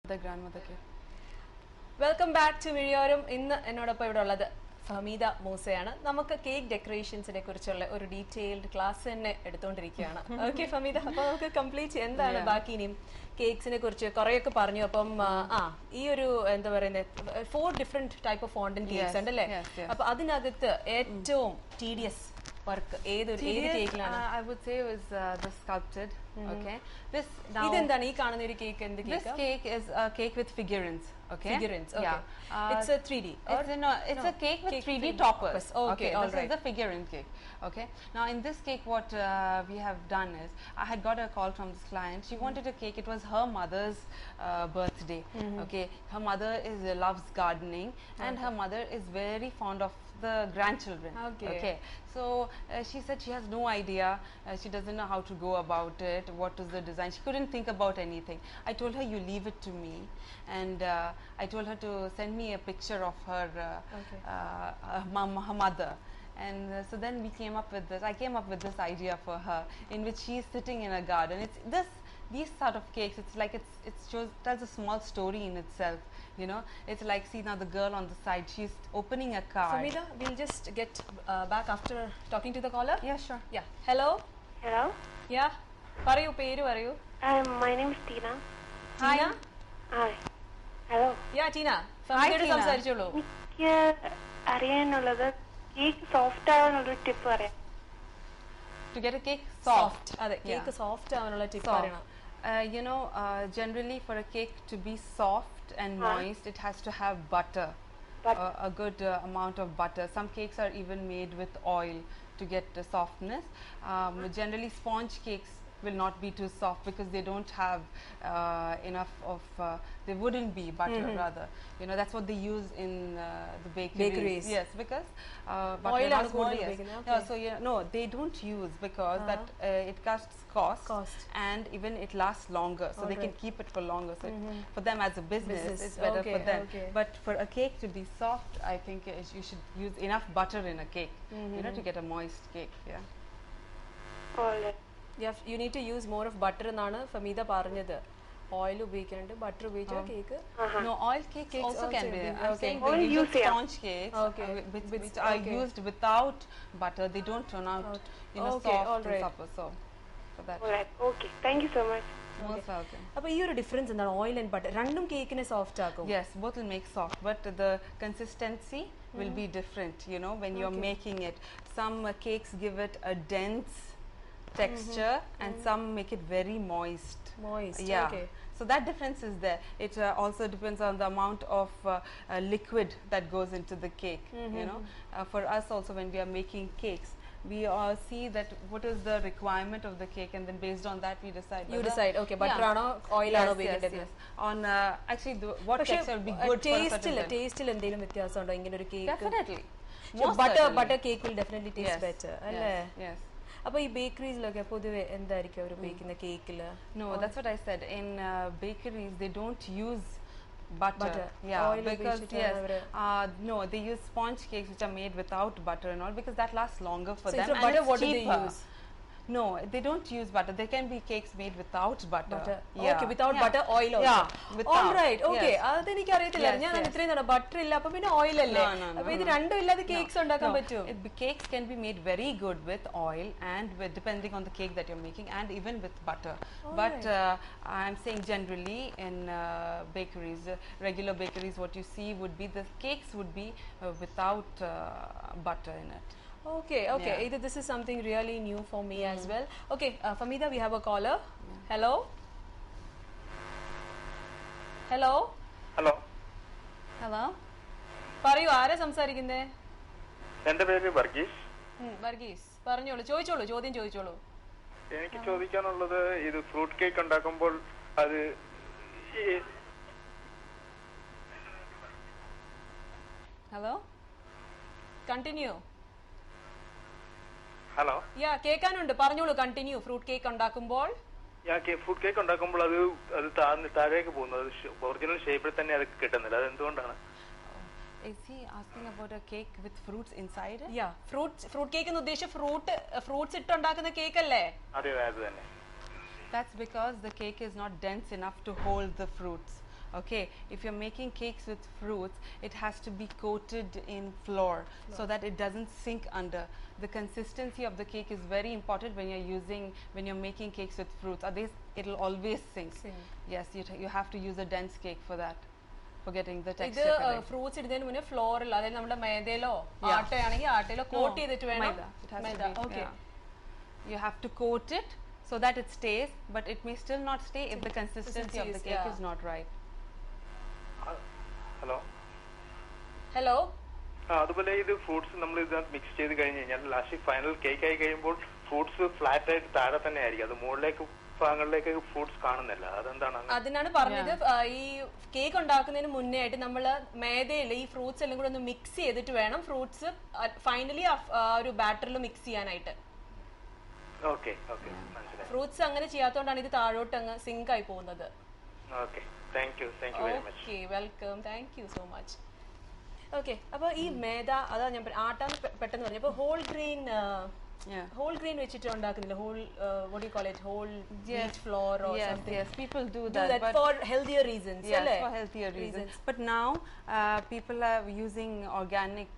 The grandmother cake. Welcome back to Miriyorum. ഇന്ന് എന്നോടൊപ്പം ഇവിടെ ഉള്ളത് ഫമീദ മൂസയാണ്. നമുക്ക് കേക്ക് ഡെക്കറേഷൻസിനെ കുറിച്ചുള്ള ഒരു ഡീറ്റെയിൽഡ് ക്ലാസ് തന്നെ എടുത്തുകൊണ്ടിരിക്കുകയാണ്. ഓക്കെ ഫമീദ, അപ്പോൾ നമുക്ക് കംപ്ലീറ്റ് എന്താണ് ബാക്കി ഇനിയും കേക്ക്സിനെ കുറിച്ച് കുറെയൊക്കെ പറഞ്ഞു. അപ്പം ഈ ഒരു എന്താ പറയുന്നത് 4 different type of fountain cakes ഉണ്ടല്ലേ? അപ്പൊ അതിനകത്ത് ഏറ്റവും tedious work ഏതൊരു കേക്കിലാണ്? I would say was the sculpted. Okay, this now ഇതെന്താണ് ഈ കാണുന്ന ഒരു കേക്ക്? എന്ത് this cake is a cake with figurines. Okay, figurines. Okay, yeah. It's a 3D. It's a cake with 3D toppers. Okay, all this right. is the figurine cake. Okay, now in this cake what we have done is I had got a call from this client. She wanted a cake. It was her mother's birthday. Okay, her mother loves gardening and her mother is very fond of the grandchildren. Okay. So she said she has no idea. She doesn't know how to go about it. What is the design? She couldn't think about anything. I told her, you leave it to me, and I told her to send me a picture of her her mother. And so then we came up with this. I came up with this idea for her, in which she is sitting in a garden. These sort of cakes. It's like it tells a small story in itself. You know, it's like, see now the girl on the side. She's opening a card. Famida, we'll just get back after talking to the caller. Yeah, sure. Yeah. Hello. Hello. Yeah. Parayu, peru parayu. My name is Tina. Tina. Hi. Hello. Yeah, Tina. Famida സംസാരിച്ചോളൂ. എനിക്ക് അറിയാനുള്ളത് cake soft ആവാനുള്ള tip പറയാം. To get a cake soft. അതെ, cake soft ആവാനുള്ള tip പറയണം. You know, generally for a cake to be soft and moist, it has to have butter, a good amount of butter. Some cakes are even made with oil to get the softness. Generally, sponge cakes will not be too soft because they don't have enough of they wouldn't be butter rather, you know, that's what they use in the bakeries. Yes, because butter oil has more, yes. No, so no, they don't use because that it costs cost and even it lasts longer, so they can keep it for longer, so for them as a business it's better for them. But for a cake to be soft, I think you should use enough butter in a cake, you know, to get a moist cake. All right. You need to use more of butter എന്നാണ് ഫമീദ പറഞ്ഞത്. Oil ഉപയോഗിക്കാണ്ട് butter ഉപയോഗിച്ച cake. No, oil cakes also can be. I'm saying the usual sponge cakes which are used without butter, they don't turn out, you know, soft and supper. So for that. All right. Okay. Thank you so much. Most welcome. അപ്പോൾ ഈ ഒരു difference എന്താണ്? Oil and butter രണ്ടും കേക്കിനെ soft ആക്കും. Yes, both will make soft, but the consistency will be different, you know, when you're making it. Some cakes give it a dense texture and some make it very moist. Yeah. Okay. So that difference is there. It also depends on the amount of liquid that goes into the cake. You know, for us also when we are making cakes, we see that what is the requirement of the cake, and then based on that we decide. You decide. Okay, butter ano, oil ano ഉപയോഗിക്കേണ്ടത്. Yes. On actually what texture will be good for a certain time. Taste എന്തെങ്കിലും വ്യത്യാസം ഉണ്ടോ ഇങ്ങനെ ഒരു cake? Definitely. Butter cake will definitely taste better. അല്ലേ? Yes. അപ്പോൾ ഈ ബേക്കറീസിലൊക്കെ പൊതുവെ എന്തായിരിക്കും അവർ ഉപയോഗിക്കുന്ന കേക്കിൽ? No, that's what I said. In bakeries they don't use butter. Oil because no, they use sponge cakes which are made without butter and all, because that lasts longer for them. So butter, what cheaper. do they use? No, they don't use butter. There can be cakes made without butter. Okay, without butter, oil also. Yeah, without. All right, okay. അതെനിക്ക് അറിയത്തില്ല. ഞാൻ ഇത്രയും തവണ butter ഇല്ല, അപ്പോൾ പിന്നെ oil അല്ലേ? അപ്പോൾ ഇത് രണ്ടും ഇല്ലാതെ കേക്ക്സ് ഉണ്ടാക്കാൻ പറ്റും. Cakes can be made very good with oil and depending on the cake that you're making, and even with butter. But I'm saying generally in bakeries, regular bakeries, what you see would be the cakes would be without butter in it. Okay. This is something really new for me as well. Okay, Famida, we have a caller. Hello. പറയൂ, ആരാ സംസാരിക്കുന്നേ? എന്റെ പേര് വർഗീസ്. വർഗീസ്, പറഞ്ഞോളൂ, ചോദ്യം ചോദിച്ചോളൂ. എനിക്ക് ചോദിക്കാനുള്ളത്, ഇത് ഫ്രൂട്ട് കേക്ക് ഉണ്ടാക്കുമ്പോൾ അത് ഹലോ, കണ്ടിന്യൂ. ഹലോ, കേൾക്കാനുണ്ട്, പറഞ്ഞോളൂ, കണ്ടിന്യൂ. ഫ്രൂട്ട് കേക്ക് ഉണ്ടാക്കുമ്പോൾ ഫ്രൂട്ട് കേക്ക് ഉണ്ടാക്കുമ്പോൾ അത് താഴേക്ക് പോകുന്നത് ഒറിജിനൽ ഷേപ്പിൽ തന്നെ അത് കിട്ടുന്നില്ല. അത് എന്തുകൊണ്ടാണ്? Is he asking about a cake with fruits inside it? Yeah, fruit cake എന്ന് ഉദ്ദേശിച്ച fruits ഇട്ട് ഉണ്ടാക്കുന്ന കേക്ക് അല്ലേ? അതെ, അത് തന്നെ. That's because the cake is not dense enough to hold the fruits. Okay, if you're making cakes with fruits, it has to be coated in flour so that it doesn't sink under. The consistency of the cake is very important when you're making cakes with fruits. Otherwise, it'll always sink. Yes, you have to use a dense cake for that, for getting the ഇത് texture correct. Fruits ഇടുന്നതിന് മുന്നേ ഫ്ലോറിൽ, അതായത് നമ്മുടെ മൈദയിലോ ആട്ടയാണെങ്കിൽ ആട്ടയിലോ coat ചെയ്തിട്ട് വേണം. Maida. It has Maida, to be, okay. You have to coat it so that it stays, but it may still not stay if the consistency of the cake is not right. Hello. Hello. അതുപോലെ ഇത് fruits നമ്മൾ ഇതിനകത്ത് mix ചെയ്ത് കഴിഞ്ഞ് കഴിഞ്ഞാൽ last final cake ആയി കഴിയുമ്പോൾ fruits flat ആയിട്ട് താഴെ തന്നെ ആയിരിക്കും. അത് മുകളിലേക്ക് ഭാഗങ്ങളിലേക്ക് ഫ്രൂട്ട്സ് കാണുന്നില്ല. അതെന്താണ്? അതിനാണ് പറഞ്ഞത് ഈ കേക്ക് ഉണ്ടാക്കുന്നതിന് മുന്നേ ആയിട്ട് നമ്മൾ മേദയിൽ ഈ ഫ്രൂട്ട്സ് എല്ലാം കൂടെ ഒന്ന് മിക്സ് ചെയ്തിട്ട് വേണം ഫ്രൂട്ട്സ് ഫൈനലി ഒരു ബാറ്ററിൽ മിക്സ് ചെയ്യാനായിട്ട്. ഫ്രൂട്ട്സ് അങ്ങനെ ചെയ്യാത്തതുകൊണ്ടാണ് ഇത് താഴോട്ട് അങ്ങ് സിങ്ക് ആയി പോകുന്നത്. Okay, welcome, thank you so much. Okay, അപ്പോൾ ഈ മേദ, അതാ ഞാൻ ആട്ടാന്ന് പെട്ടെന്ന് പറഞ്ഞു. അപ്പോൾ whole grain വെച്ചിട്ട് ഉണ്ടാക്കുന്നില്ല, what do you call it, whole wheat flour or something? Yes, people do that but for healthier reasons. Yes, for healthier reasons. But now people are using organic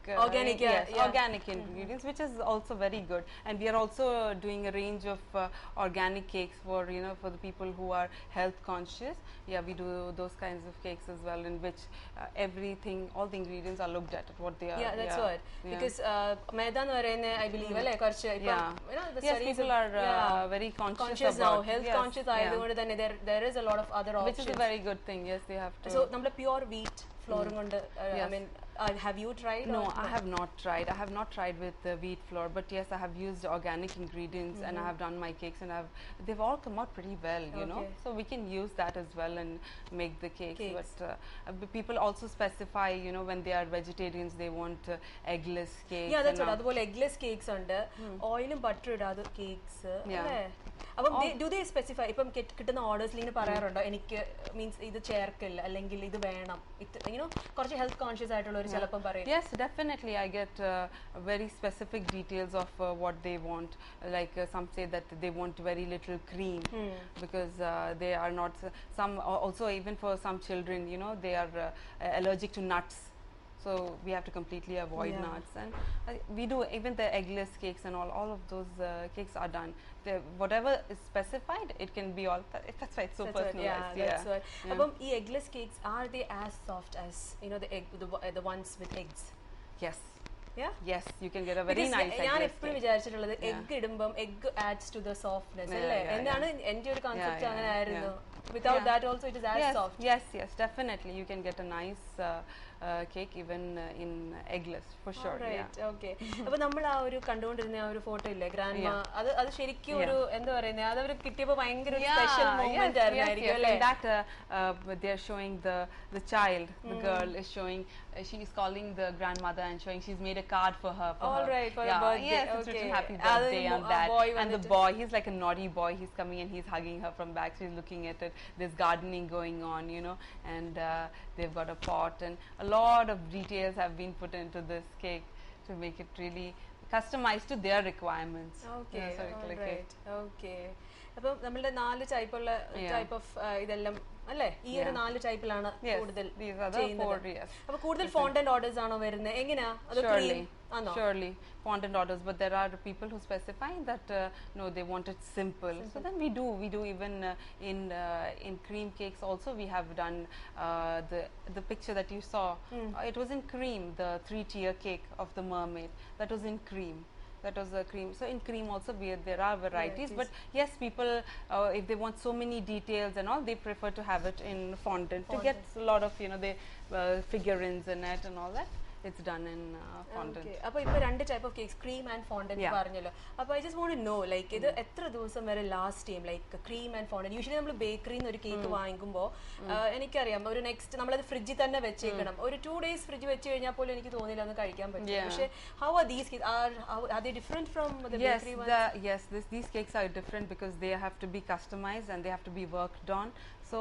ingredients, which is also very good. And we are also doing a range of organic cakes for for the people who are health conscious. Yeah, we do those kinds of cakes as well, in which everything, all the ingredients are looked at what they are. Yeah, that's what. Because maida nu parayna, I believe alle karche yes, people are very conscious now, health conscious ayadonde thanne there is a lot of other options, which is a very good thing. Yes, they have to. So nammal pure wheat flour konde I mean, have you tried? No, I have not tried. I have not tried with wheat flour, but yes, I have used organic ingredients and I have done my cakes, and they've all come out pretty well, you know. So we can use that as well and make the cakes. But people also specify, when they are vegetarians, they want eggless cakes. Yeah, that's what. Adupole eggless cakes undu, oil and butter idade cakes. അപ്പം do they specify, ഇപ്പം കിട്ടുന്ന ഓർഡേഴ്സിൽ ഇങ്ങനെ പറയാറുണ്ടോ, എനിക്ക് means ഇത് ചേർക്കില്ല അല്ലെങ്കിൽ ഇത് വേണം, കുറച്ച് ഹെൽത്ത് കോൺഷ്യസ് ആയിട്ടുള്ളവർ ചിലപ്പം പറയും? Yes, definitely. I get very specific details of what they want. Like some say that they want very little cream because they are not, some also even for some children, they are allergic to nuts. So we have to completely avoid nuts, and we do even the eggless cakes and all of those cakes are done. Whatever is specified, it can be all. That's why it's so personalized. That's right. Abam ee eggless cakes, are they as soft as the ones with eggs? Yes. Yeah? Yes, you can get a very nice egg. ഞാൻ എപ്പോഴും വിചാരിച്ചിട്ടുള്ളത് egg ഇടുമ്പം egg adds to the softness അല്ലേ എന്നാണ് എൻ്റെ ഒരു concept. അങ്ങനെ ആയിരുന്നു. Without that also it is as soft. Yes, definitely you can get a nice cake even in eggless for sure. Right, okay. അപ്പോൾ നമ്മൾ ആ ഒരു കണ്ടുകൊണ്ടിരുന്ന ആ ഒരു ഫോട്ടോ ഇല്ലേ, ഗ്രാൻഡ്മ, അത് ശരിക്കും ഒരു എന്താ പറയുന്നത്, അത് അവർ കിട്ടിയപ്പോൾ ഭയങ്കര ഒരു സ്പെഷ്യൽ മൊമെന്റ് ആയിരുന്നു അല്ലേ? That they are showing the child, the girl is showing, she is calling the grandmother and showing she's made a card for her. All right, for her birthday. Yes, it's written happy birthday on that. And the boy, he's like a naughty boy, he's coming and he's hugging her from back, she's looking at it. There's gardening going on, and they've got a pot, and a lot of details have been put into this cake to make it really customized to their requirements. Okay, all right, okay. അപ്പോൾ നമ്മളുടെ 4 type of ഇതെല്ലാം അല്ലേ, ഈ ഒരു 4 ടൈപ്പിലാണ് കൂടുതൽ ചെയ്യുന്നത്. അപ്പോൾ കൂടുതൽ ഫോണ്ടന്റ് ഓർഡേഴ്സ് ആണോ വരുന്നത്, എങ്ങനെയാ? Surely fondant orders, but there are people who specify that no, they want it simple. So then we do even in cream cakes also we have done the picture that you saw. It was in cream, the 3-tier cake of the mermaid, that was in cream. That was a cream. So in cream also there are varieties, but yes, people if they want so many details and all, they prefer to have it in fondant to get a lot of the figurines in it and all that. It's done in fondant. Okay. അപ്പോൾ ഇപ്പോൾ 2 type of cakes, cream and fondant പറഞ്ഞല്ലോ. അപ്പോൾ I just want to know, like ഇത് എത്ര ദിവസം വരെ last ചെയ്യും, like cream and fondant? Usually നമ്മൾ ബേക്കറിയിൽ നിന്ന് ഒരു കേക്ക് വാങ്ങിക്കുമ്പോൾ എനിക്കറിയാം ഒരു നെക്സ്റ്റ് നമ്മളത് ഫ്രിഡ്ജിൽ തന്നെ വെച്ചേക്കണം. ഒരു 2 days ഫ്രിഡ്ജ് വെച്ച് കഴിഞ്ഞാൽ പോലും എനിക്ക് തോന്നില്ല ഒന്ന് കഴിക്കാൻ പറ്റും. പക്ഷേ how are these cakes, are they different from the bakery ones? Yes, these cakes are different because they have to be customized and they have to be worked on. So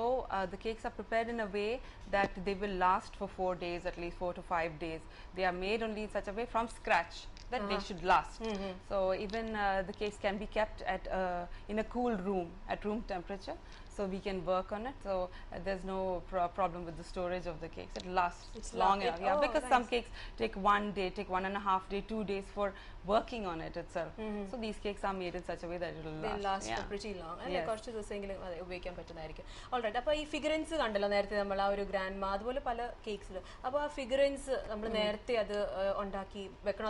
the cakes are prepared in a way that they will last for 4 days, at least 4 to 5 days. They are made only in such a way from scratch that they should last. So even the cakes can be kept in a cool room, at room temperature. so we can work on it. So there's no problem with the storage of the cakes. It lasts It's long it- enough. Yeah, oh, because nice. some cakes take 1 day, take 1.5 day, 2 days for working on it itself. So these cakes are made in such a way that it will They last Yeah. pretty long. അല്ലെ Yes. കുറച്ച് ദിവസമെങ്കിലും അത് ഉപയോഗിക്കാൻ പറ്റുന്നതായിരിക്കും. Alright. അപ്പോൾ ഈ ഫിഗറൻസ് കണ്ടല്ലോ നേരത്തെ നമ്മൾ ആ ഒരു ഗ്രാൻഡ് മാ അതുപോലെ പല കേക്സിൽ. അപ്പോൾ ആ ഫിഗറൻസ് നമ്മൾ നേരത്തെ അത് ഉണ്ടാക്കി വെക്കണം.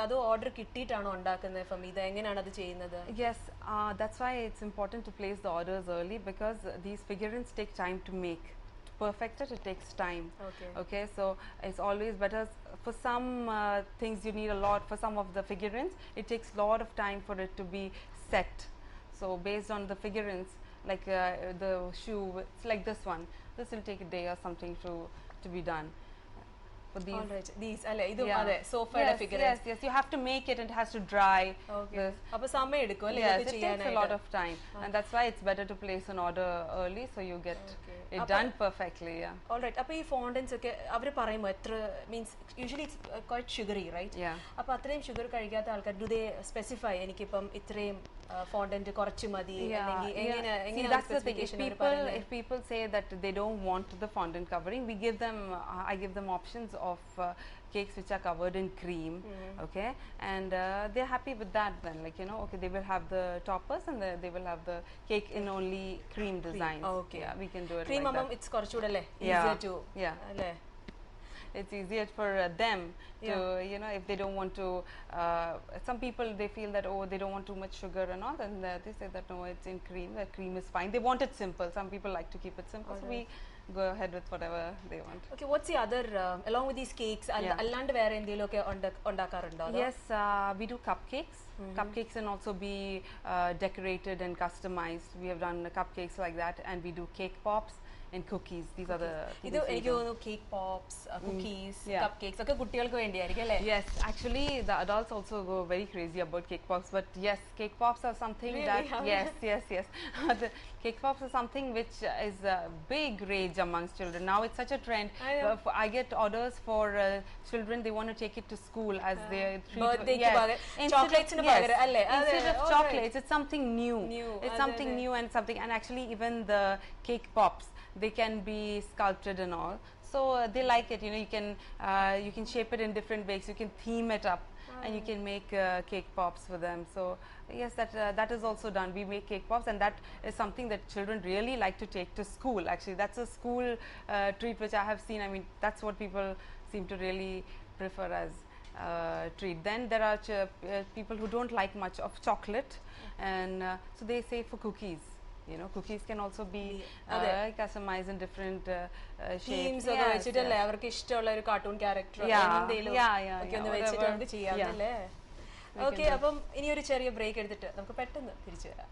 അത് ഓർഡർ കിട്ടിയിട്ടാണോ ഉണ്ടാക്കുന്നത് ഫമീദ? എങ്ങനെയാണ് അത് ചെയ്യുന്നത്? Yes, that's why it's important to place the orders early, because these figurines take time to make. To perfect it, it takes time. Okay, so it's always better. For some things you need a lot. For some of the figurines, it takes a lot of time for it to be set. So based on the figurines, like the shoe, it's like this one. This will take a day or something to be done. For these. Alright. These അല്ലേ ഇതും Yeah. അതെ സോഫയുടെ Yes, ഫിഗറൻസ്. yes, you have to make it and it has to dry. Okay. This. അപ്പോൾ സമയം എടുക്കും അല്ലേ Yes, ഇതൊക്കെ it takes a lot ചെയ്യാനായിട്ട്? of time, and that's why it's better to place an order early so you get it done perfectly. Yeah. Alright. അപ്പോൾ ഈ fondants ഒക്കെ അവർ പറയുമ്പോൾ എത്ര means usually it's quite sugary right? Yeah. അപ്പോൾ അത്രയും sugar കഴിക്കാത്ത ആൾക്കാർ ഡു ദേ സ്പെസിഫൈ എനിക്കിപ്പം ഇത്രയും ഫോണ്ടന്റ് കുറച്ച് മതി അല്ലെങ്കിൽ എങ്ങനെ See, എങ്ങനെ that's the thing. If specification people say that they don't want the fondant covering, we give them. I give them options of cakes which are covered in cream. Okay, and they're happy with that. Then, like okay, they will have the toppers and they will have the cake in only cream designs. Okay. Yeah, we can do it cream like ആകുമ്പോൾ that. It's കുറച്ചുകൂടെ അല്ലേ Yeah. Easier to Yeah. അല്ലേ? It's easier for them to if they don't want to some people they feel that they don't want too much sugar and all, and they say that no, it's in cream, the cream is fine. They want it simple. Some people like to keep it simple, so we go ahead with whatever they want. Okay, what's the other along with these cakes അല്ലാണ്ട് വേറെ എന്തെങ്കിലും ഒക്കെ ഉണ്ടാക്കാറുണ്ടോ? Yes, we do cupcakes. Cupcakes can also be decorated and customized. We have done cupcakes like that, and we do cake pops and cookies. These are the ഇത് എനിക്ക് തോന്നുന്നു cake pops cookies Yeah. Cup cakes ഒക്കെ കുട്ടികൾക്ക് വേണ്ടിയായിരിക്കും അല്ലേ? Yes, actually the adults also go very crazy about cake pops, but yes, cake pops are something Really? that yes the cake pops are something which is a big rage amongst children. Now it's such a trend. I know. I get orders for children, they want to take it to school as their treat. Birthday ക്ക് പകരം chocolates ന് പകരം അല്ലേ? അതെ, Instead of alright. chocolates, it's something new. It's അതെ, something അതെ. new and something, and actually even the cake pops, they can be sculpted and all. So they like it. You can shape it in different ways. You can theme it up, and you can make cake pops for them. So yes, that is also done. We make cake pops, and that is something that children really like to take to school. Actually, that's a school treat which I have seen. I mean, that's what people seem to really prefer as treat. Then there are people who don't like much of chocolate, and so they say for cookies. Cookies can also be customized in different shapes. Themes ഒക്കെ വെച്ചിട്ടല്ലേ അവർക്ക് ഇഷ്ടമുള്ള ഒരു cartoon character എന്തെങ്കിലും ഒക്കെ ഒന്ന് വെച്ചിട്ട് നമുക്ക് ചെയ്യാം അല്ലേ? ഓക്കെ, അപ്പം ഇനി ഒരു ചെറിയ ബ്രേക്ക് എടുത്തിട്ട് നമുക്ക് പെട്ടെന്ന് തിരിച്ചു വരാം.